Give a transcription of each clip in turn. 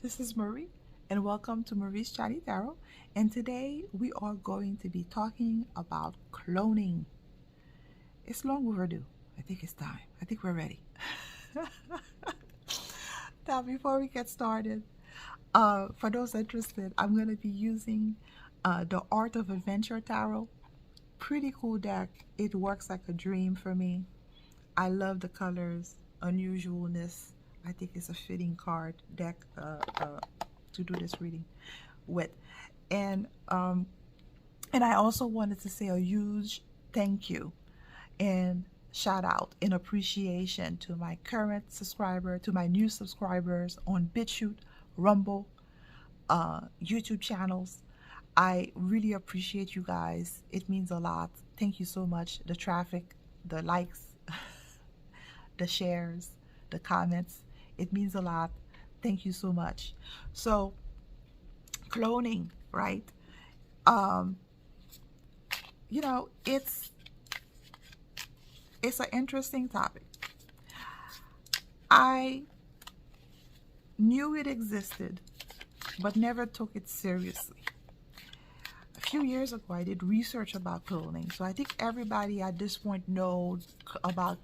This is Marie, and welcome to Marie's Chatty Tarot. And today we are going to be talking about cloning. It's long overdue. I think it's time. I think we're ready. Now, before we get started, for those interested, I'm going to be using the Art of Adventure Tarot. Pretty cool deck. It works like a dream for me. I love the colors, unusualness. I think it's a fitting card deck to do this reading with. And I also wanted to say a huge thank you and shout out and appreciation to my current subscriber, to my new subscribers on BitChute, Rumble, YouTube channels. I really appreciate you guys. It means a lot. Thank you so much. The traffic, the likes, the shares, the comments. It means a lot. Thank you so much. So, cloning, right? You know, it's an interesting topic. I knew it existed, but never took it seriously. A few years ago, I did research about cloning, so I think everybody at this point knows about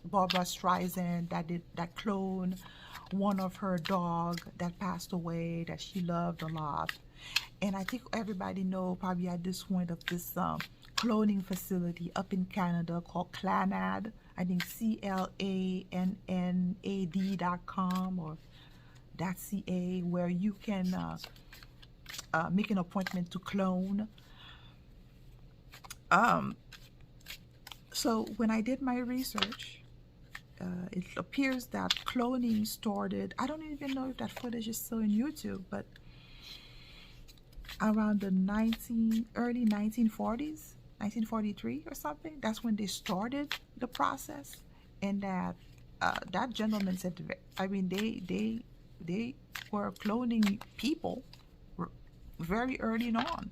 Barbara Streisand that cloned one of her dog that passed away that she loved a lot. And I think everybody know probably at this point of this cloning facility up in Canada called Clanad. I think CLANNAD.com or .ca, where you can make an appointment to clone. So when I did my research, it appears that cloning started, I don't even know if that footage is still on YouTube, but around the early 1940s, 1943 or something. That's when they started the process, and that gentleman said, I mean, they were cloning people very early on,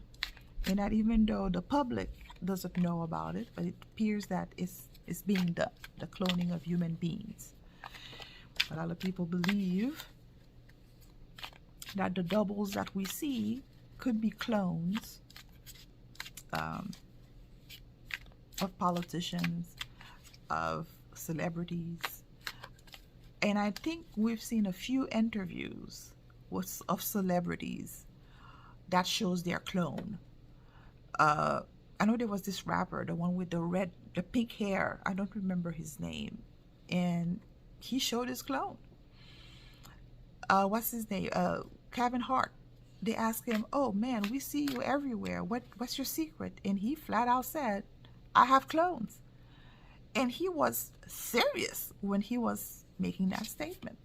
and that even though the public doesn't know about it, but it appears that it's being done, the cloning of human beings. A lot of people believe that the doubles that we see could be clones of politicians, of celebrities. And I think we've seen a few interviews of celebrities that shows their clone. I know there was this rapper, the one with the pink hair. I don't remember his name. And he showed his clone. What's his name? Kevin Hart. They asked him, oh man, we see you everywhere. What's your secret? And he flat out said, I have clones. And he was serious when he was making that statement.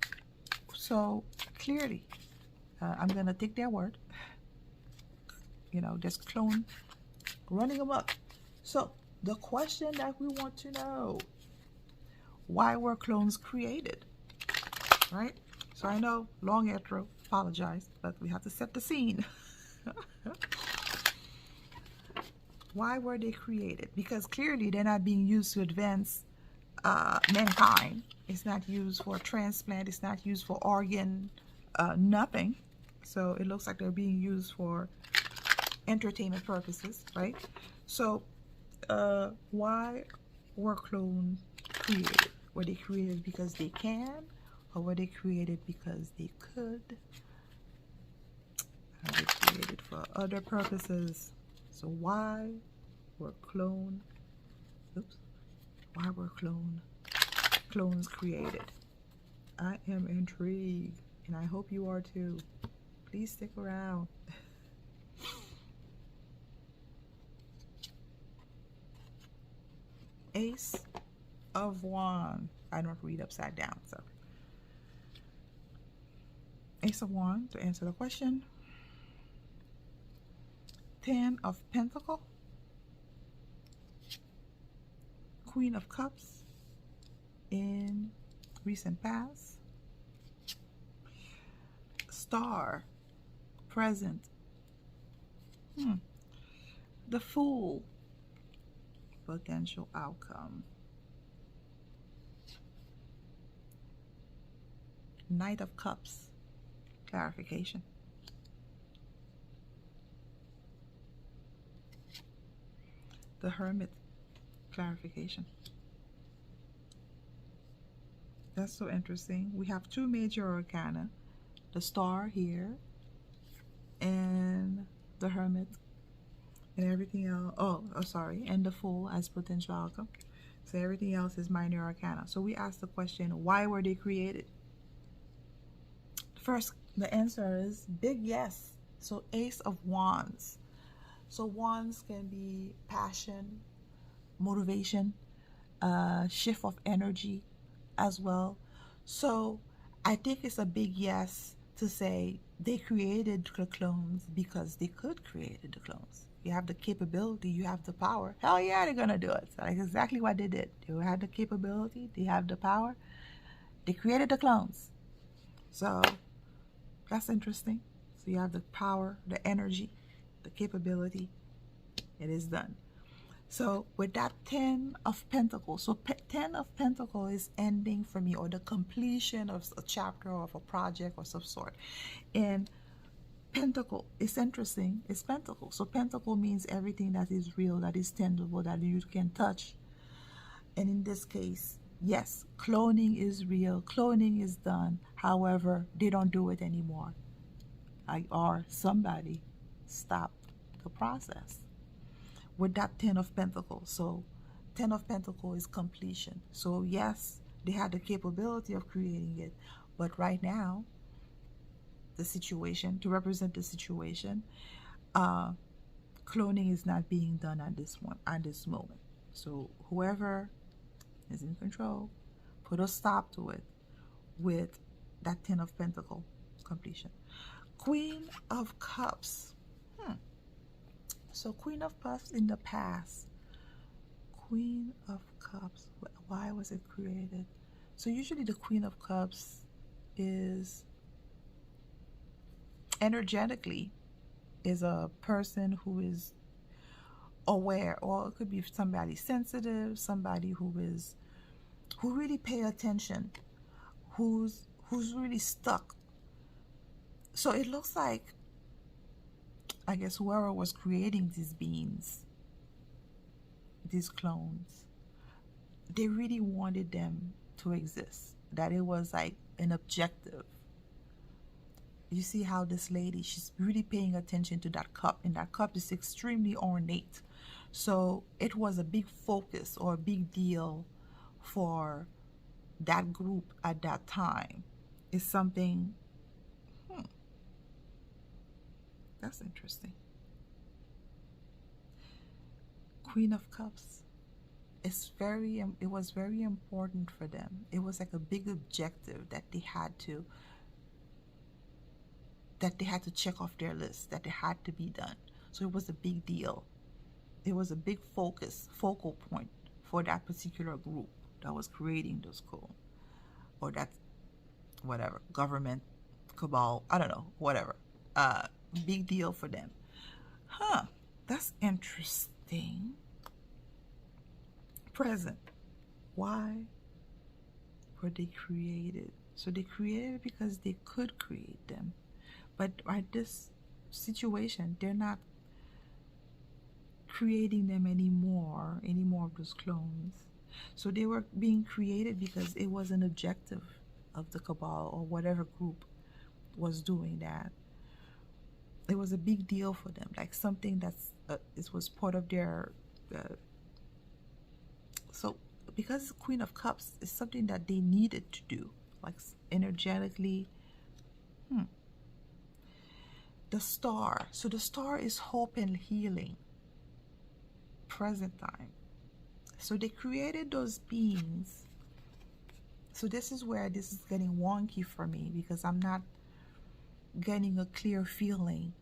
So clearly, I'm going to take their word. You know, there's clone running amok. So the question that we want to know, why were clones created? Right? So I know, long intro, apologize, but we have to set the scene. Why were they created? Because clearly they're not being used to advance mankind. It's not used for transplant. It's not used for organ, nothing. So it looks like they're being used for entertainment purposes, right? So why were clones created? Were they created because they can? Or were they created because they could? Are they created for other purposes? So why were clones created? I am intrigued, and I hope you are too. Please stick around. Ace of Wands. I don't read upside down, so Ace of Wands to answer the question. 10 of Pentacles. Queen of Cups in recent past. Star, present. The Fool, potential outcome. Knight of Cups, clarification. The Hermit, clarification. That's so interesting. We have two major arcana, the Star here and the Hermit, and everything else. Sorry, and the Fool as potential outcome. So everything else is minor arcana. So we ask the question, why were they created? First, the answer is big yes. So Ace of Wands. So wands can be passion, motivation, shift of energy as well. So I think it's a big yes to say they created the clones because they could create the clones. You have the capability, you have the power. Hell yeah, they're gonna do it. So that's exactly what they did. They had the capability, they have the power. They created the clones. So that's interesting. So you have the power, the energy, the capability. It is done. So with that 10 of Pentacles, so 10 of Pentacles is ending for me, or the completion of a chapter or of a project or some sort. And Pentacle, it's interesting, it's Pentacle. So Pentacle means everything that is real, that is tangible, that you can touch. And in this case, yes, cloning is real, cloning is done. However, they don't do it anymore. Or somebody stopped the process. With that 10 of Pentacles. So 10 of Pentacles is completion. So yes, they had the capability of creating it, but right now, the situation, to represent the situation, cloning is not being done at this moment. So whoever is in control, put a stop to it with that 10 of Pentacles completion. Queen of Cups. So Queen of Cups in the past. Queen of Cups. Why was it created? So usually the Queen of Cups is energetically is a person who is aware, or it could be somebody sensitive, somebody who really pay attention, who's really stuck. So it looks like, I guess, whoever was creating these beings, these clones, they really wanted them to exist, that it was like an objective. You see how this lady, she's really paying attention to that cup, and that cup is extremely ornate. So it was a big focus or a big deal for that group at that time. It's something, that's interesting. Queen of Cups. It was very important for them. It was like a big objective that they had to check off their list, that it had to be done. So it was a big deal. It was a big focal point for that particular group that was creating those codes, or that whatever government cabal, I don't know, whatever. Big deal for them. That's interesting. Present. Why were they created? So they created because they could create them. But at this situation, they're not creating them anymore of those clones. So they were being created because it was an objective of the cabal or whatever group was doing that. It was a big deal for them, like something it was part of their. So because Queen of Cups is something that they needed to do, like energetically. The Star. So the Star is hope and healing. Present time. So they created those beings. So this is where this is getting wonky for me, because I'm not getting a clear feeling.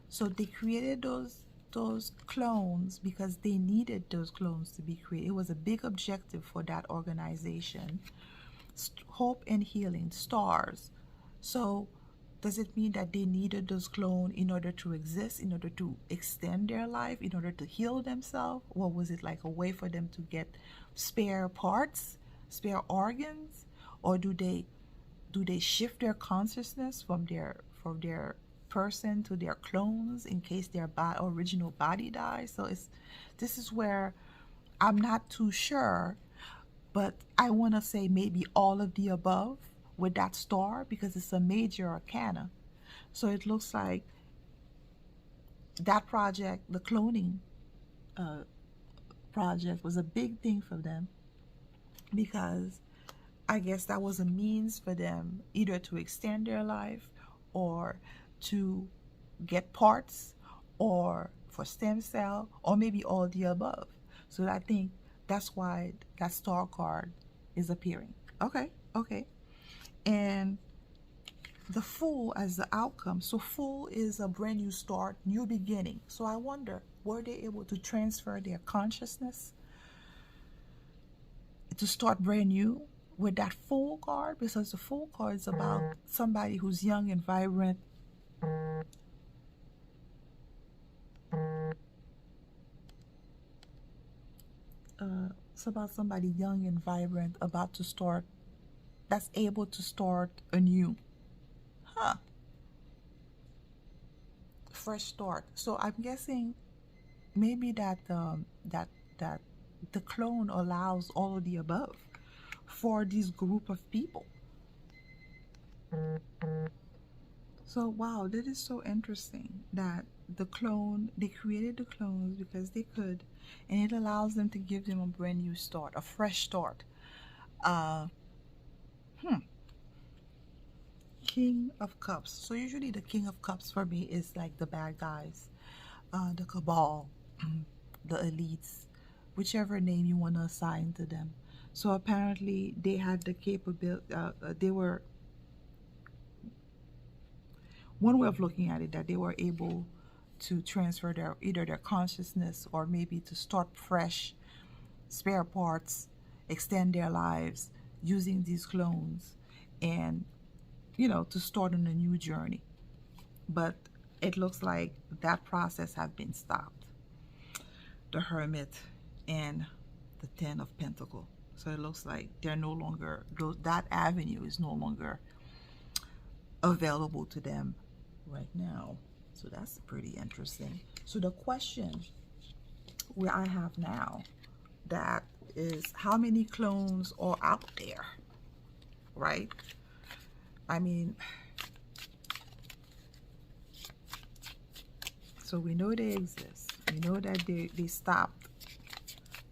So they created those clones because they needed those clones to be created. It was a big objective for that organization. Hope and healing. Stars. So does it mean that they needed those clones in order to exist, in order to extend their life, in order to heal themselves? Or was it like a way for them to get spare parts, spare organs? Or do they shift their consciousness from for their person to their clones in case their original body dies. So this is where I'm not too sure, but I want to say maybe all of the above with that star because it's a major arcana. So it looks like that project, the cloning project, was a big thing for them because I guess that was a means for them either to extend their life or to get parts or for stem cell or maybe all the above. So I think that's why that star card is appearing. Okay, okay. And the Fool as the outcome. So Fool is a brand new start, new beginning. So I wonder, were they able to transfer their consciousness to start brand new with that Fool card? Because the Fool card is about somebody who's young and vibrant. It's about somebody young and vibrant about to start, that's able to start anew. Huh. Fresh start. So I'm guessing maybe that that the clone allows all of the above for this group of people. So wow, that is so interesting that the clone, they created the clones because they could, and it allows them to give them a brand new start, a fresh start. uh King of Cups. So usually the King of Cups for me is like the bad guys, the cabal, the elites, whichever name you want to assign to them. So apparently they had the capability, they were, one way of looking at it, that they were able to transfer their either their consciousness or maybe to start fresh, spare parts, extend their lives using these clones, and to start on a new journey. But it looks like that process has been stopped. The Hermit and the Ten of Pentacles. So it looks like they're no longer, that avenue is no longer available to them right now. So that's pretty interesting. So the question where I have now, that is, how many clones are out there, right? I mean, so we know they exist. We know that they stopped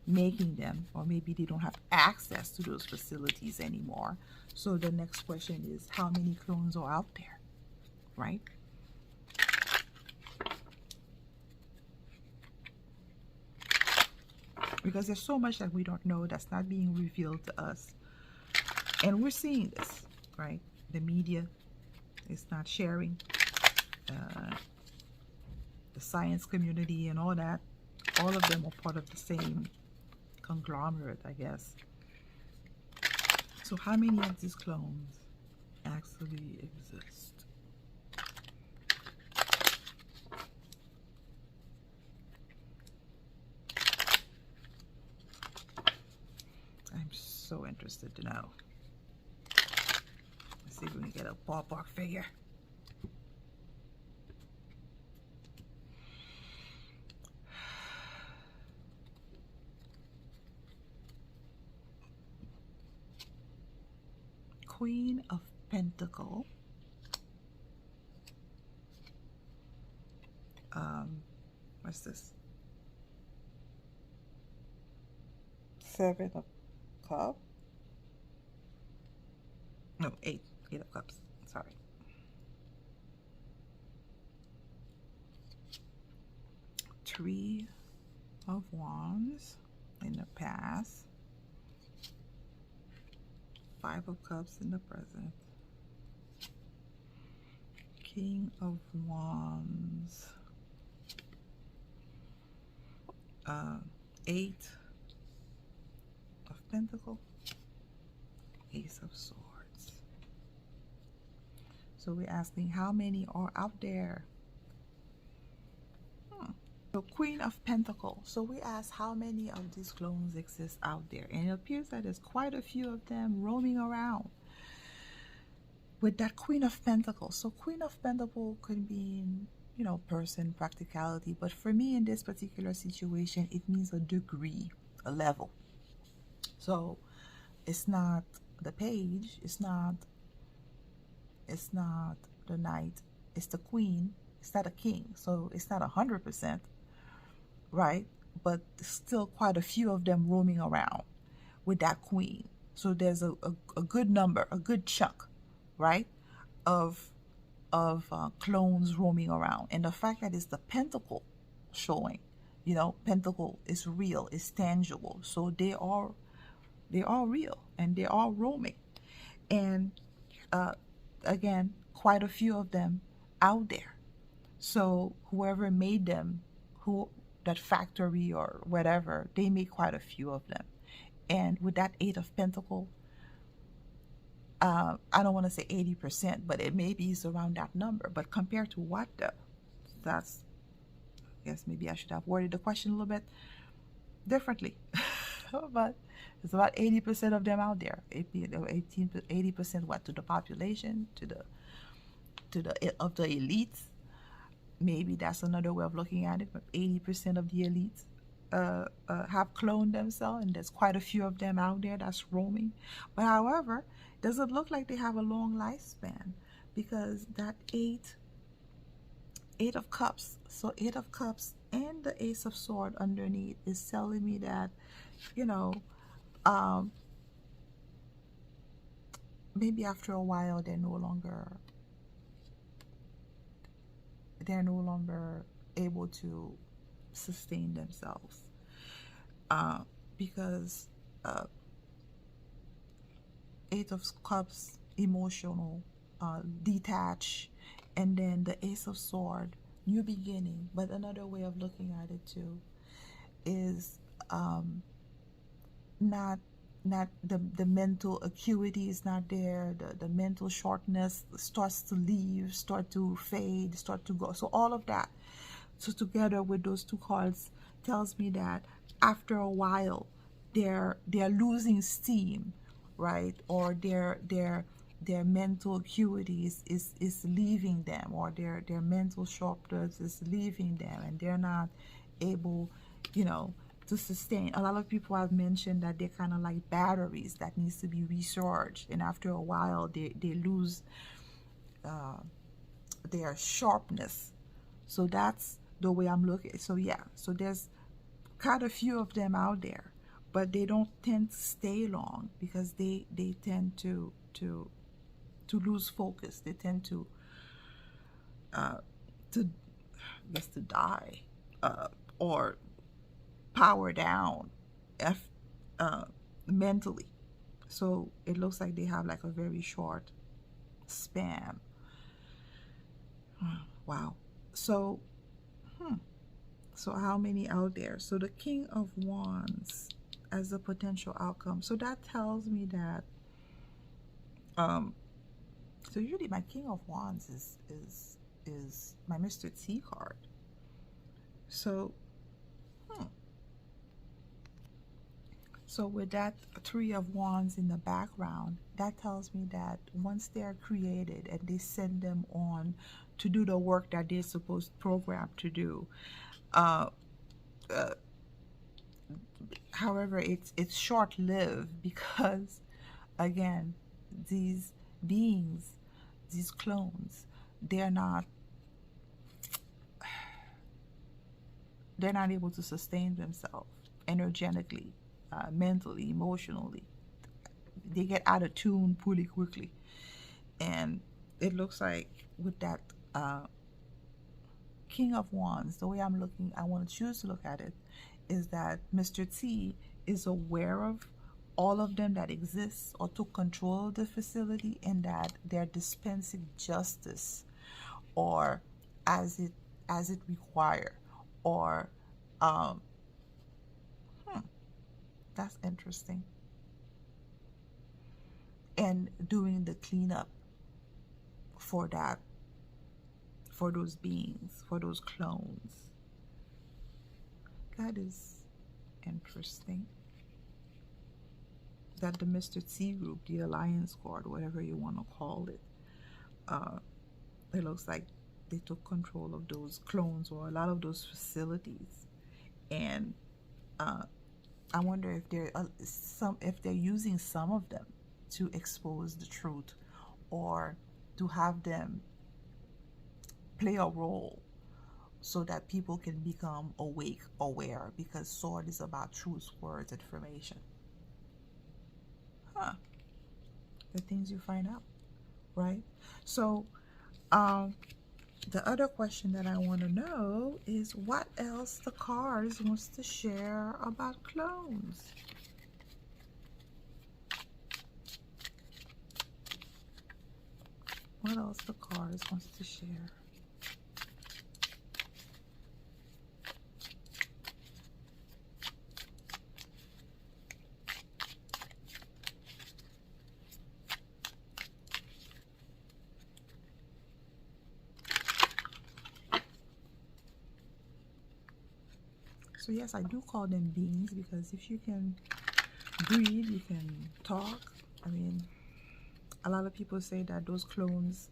making them, or maybe they don't have access to those facilities anymore. So the next question is, how many clones are out there, right? Because there's so much that we don't know that's not being revealed to us. And we're seeing this, right? The media is not sharing. The science community and all that, all of them are part of the same conglomerate, I guess. So how many of these clones actually exist? I'm so interested to know. Let's see if we can get a ballpark figure. Queen of Pentacles. What's this? Seven of Cups. No, eight of Cups. Sorry. Three of Wands in the past. Five of Cups in the present. King of Wands. Eight of Pentacles. Ace of Swords. So we're asking how many are out there. So Queen of Pentacles. So we ask how many of these clones exist out there. And it appears that there's quite a few of them roaming around. with that Queen of Pentacles. So Queen of Pentacles could mean, you know, person, practicality. But for me in this particular situation, it means a degree, a level. So it's not the page, it's not the knight, it's the queen, it's not a king. So it's not 100%, right? But still quite a few of them roaming around with that queen. So there's a good number, a good chunk, right, of clones roaming around. And the fact that it's the pentacle showing, you know, pentacle is real, it's tangible. So they are real and they are roaming. And uh, again, quite a few of them out there. So whoever made them, who that factory or whatever, they made quite a few of them. And with that Eight of Pentacle, I don't want to say 80%, but it maybe is around that number. But compared to what though? That's, I guess maybe I should have worded the question a little bit differently. But it's about 80% of them out there. 80% what, to the population, to the of the elites. Maybe that's another way of looking at it. But 80% of the elites have cloned themselves, and there's quite a few of them out there that's roaming. But however, it doesn't look like they have a long lifespan, because that eight of cups, so Eight of Cups and the Ace of Sword underneath is telling me that, you know, maybe after a while they're no longer able to sustain themselves, because Eight of Cups, emotional, detach, and then the Ace of Sword, new beginning. But another way of looking at it too is not the mental acuity is not there, the mental sharpness starts to leave, start to fade, start to go. So all of that, so together with those two cards, tells me that after a while they're losing steam, right? Or their mental acuity is leaving them, or their mental sharpness is leaving them, and they're not able, you know, to sustain. A lot of people have mentioned that they're kind of like batteries that needs to be recharged, and after a while they lose their sharpness. So that's the way I'm looking. So yeah, so there's quite a few of them out there, but they don't tend to stay long, because they tend to lose focus. They tend to I guess to die, or power down mentally. So it looks like they have like a very short span. Wow. So so how many out there? So the King of Wands as a potential outcome. So that tells me that so usually my King of Wands is my Mr. T card. So so with that Three of Wands in the background, that tells me that once they're created and they send them on to do the work that they're supposed programmed to do, however, it's short-lived, because again, these beings, these clones, they're not able to sustain themselves energetically, mentally, emotionally. They get out of tune pretty quickly. And it looks like with that King of Wands, the way I want to choose to look at it, is that Mr. T is aware of all of them that exist, or took control of the facility, and that they're dispensing justice, or as it require, or that's interesting, and doing the cleanup for that, for those beings, for those clones. That is interesting. That the Mr. T group, the Alliance card, whatever you want to call it, it looks like they took control of those clones or a lot of those facilities. And I wonder if if they're using some of them to expose the truth, or to have them play a role so that people can become awake, aware, because sword is about truth, words, information. Huh. The things you find out, right? So the other question that I want to know is what else the cards wants to share about clones. What else the cards wants to share? So yes, I do call them beings, because if you can breathe, you can talk. I mean, a lot of people say that those clones,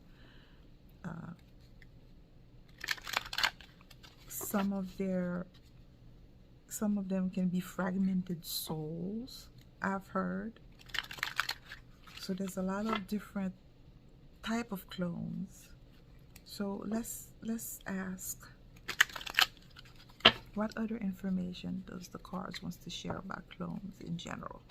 some of them can be fragmented souls, I've heard. So there's a lot of different type of clones. So let's ask, what other information does the cards wants to share about clones in general?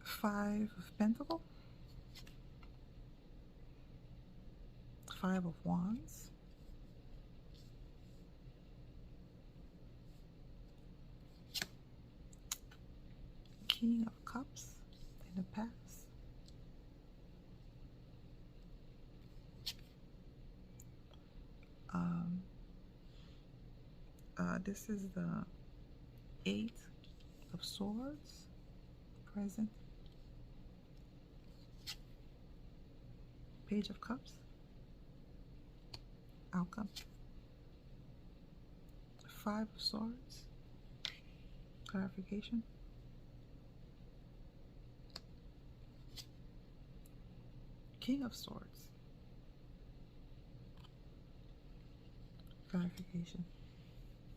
Five of Pentacles, Five of Wands, King of Cups in the past, this is the Eight of Swords, present, Page of Cups, outcome, Five of Swords, clarification, King of Swords, clarification.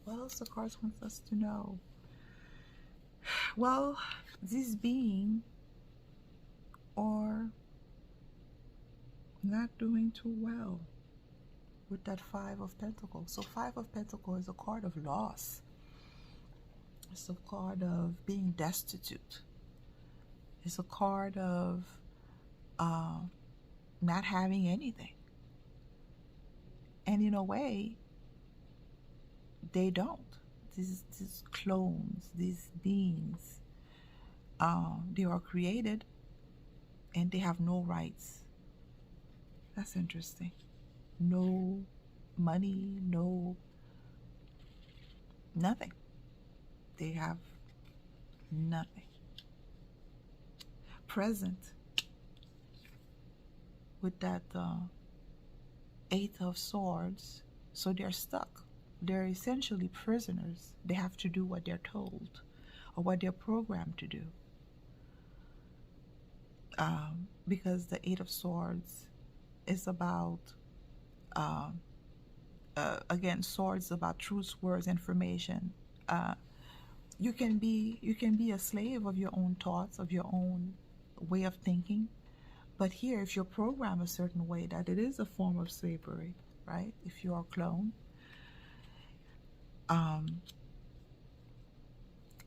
What else the cards want us to know? Well, this being are not doing too well with that Five of Pentacles. So Five of Pentacles is a card of loss. It's a card of being destitute. It's a card of not having anything. And in a way, they don't. These clones, these beings, they are created and they have no rights. That's interesting. No money, no nothing. They have nothing. Present with that Eight of Swords, so they're stuck. They're essentially prisoners. They have to do what they're told or what they're programmed to do. Because the Eight of Swords is about, again, swords about truth, words, information. You can be a slave of your own thoughts, of your own way of thinking. But here, if you're programmed a certain way, that it is a form of slavery, right? If you are a clone.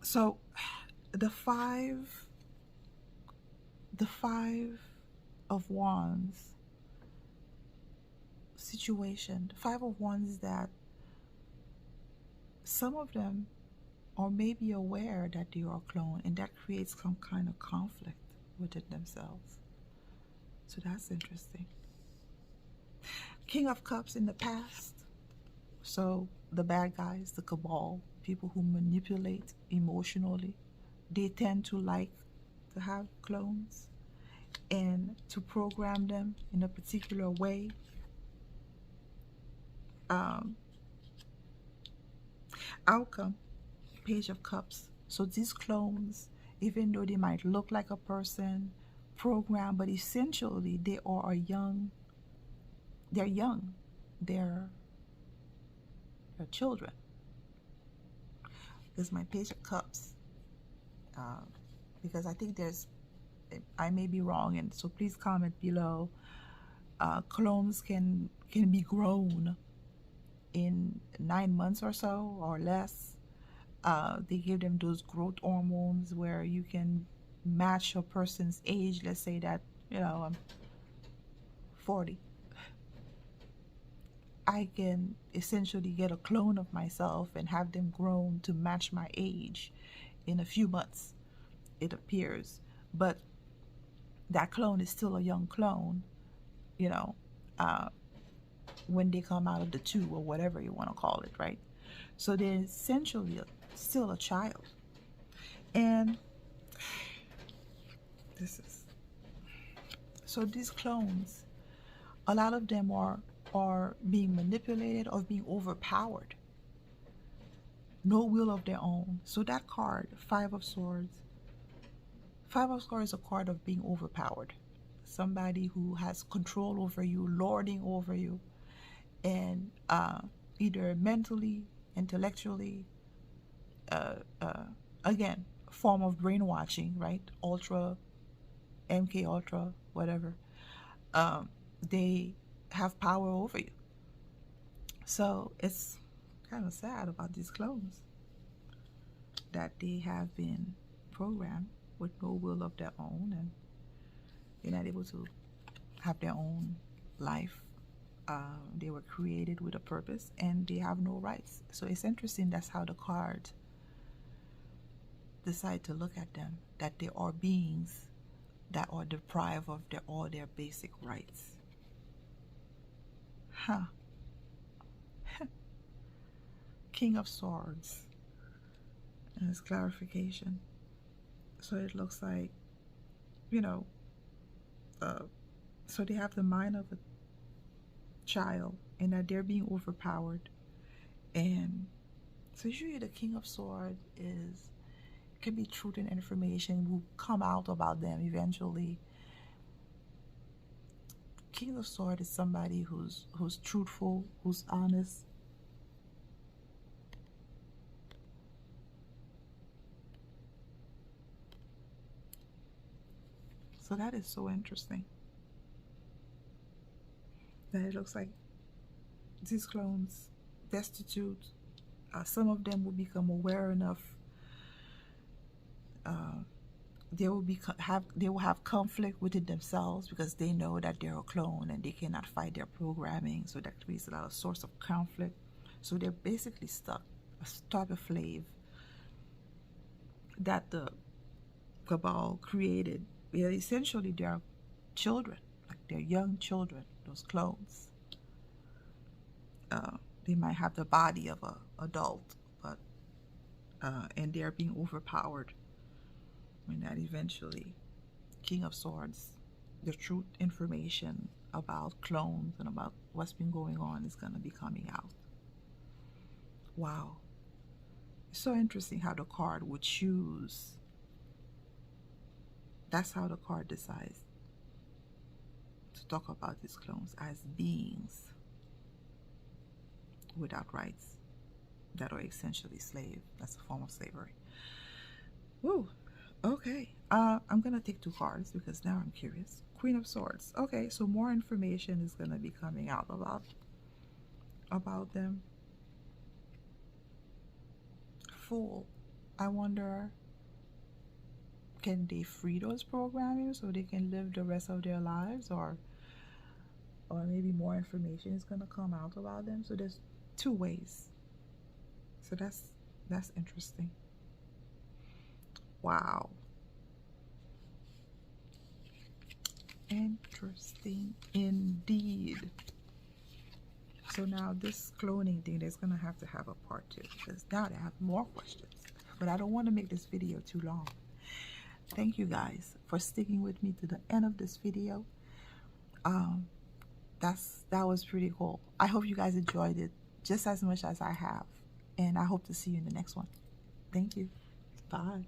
So the five of Wands situation, the Five of Wands, is that some of them are maybe aware that they are a clone, and that creates some kind of conflict within themselves. So that's interesting. King of Cups in the past. So the bad guys, the cabal, people who manipulate emotionally, they tend to like to have clones and to program them in a particular way. um, outcome, Page of Cups. So these clones, even though they might look like a person program, but essentially they are young. They're young. They're children. This is my Page of Cups. Because I think I may be wrong, and so please comment below. Clones can be grown in 9 months or so or less. They give them those growth hormones where you can match a person's age. Let's say that, I'm 40. I can essentially get a clone of myself and have them grown to match my age in a few months, it appears. But that clone is still a young clone, you know, uh, when they come out of the tube or whatever you want to call it, right? So they're essentially still a child. And so these clones, a lot of them are being manipulated or being overpowered. No will of their own. So that card, Five of Swords. Five of Swords is a card of being overpowered. Somebody who has control over you, lording over you, and either mentally, intellectually, again, form of brainwashing, right? Ultra, MK Ultra, whatever. They have power over you. So it's kind of sad about these clones, that they have been programmed with no will of their own, and they're not able to have their own life. They were created with a purpose, and they have no rights. So it's interesting, that's how the cards decide to look at them, that they are beings that are deprived of all their basic rights. King of Swords, and it's clarification. So it looks like, so they have the mind of a child, and that they're being overpowered. And so usually the King of Swords can be truth and information will come out about them eventually. King of Swords is somebody who's truthful, who's honest. So that is so interesting, that it looks like these clones destitute. Some of them will become aware enough. They will have conflict within themselves because they know that they're a clone and they cannot fight their programming. So that creates a lot of source of conflict. So they're basically stuck, a type of slave that the cabal created. Essentially, they're children, like they're young children, those clones. They might have the body of an adult, but and they're being overpowered. And that eventually, King of Swords, the truth information about clones and about what's been going on is going to be coming out. Wow. It's so interesting how the card would choose. That's how the card decides to talk about these clones as beings without rights that are essentially slave. That's a form of slavery. Woo. Okay. I'm gonna take 2 cards because now I'm curious. Queen of Swords. Okay, so more information is gonna be coming out about them. Fool. I wonder, can they free those programming so they can live the rest of their lives, or maybe more information is gonna come out about them. So there's 2 ways. So that's interesting. Wow. Interesting indeed. So now this cloning thing, there's gonna have to have a part 2 because now I have more questions. But I don't want to make this video too long. Thank you guys for sticking with me to the end of this video. that was pretty cool. I hope you guys enjoyed it just as much as I have, and I hope to see you in the next one. Thank you. Bye.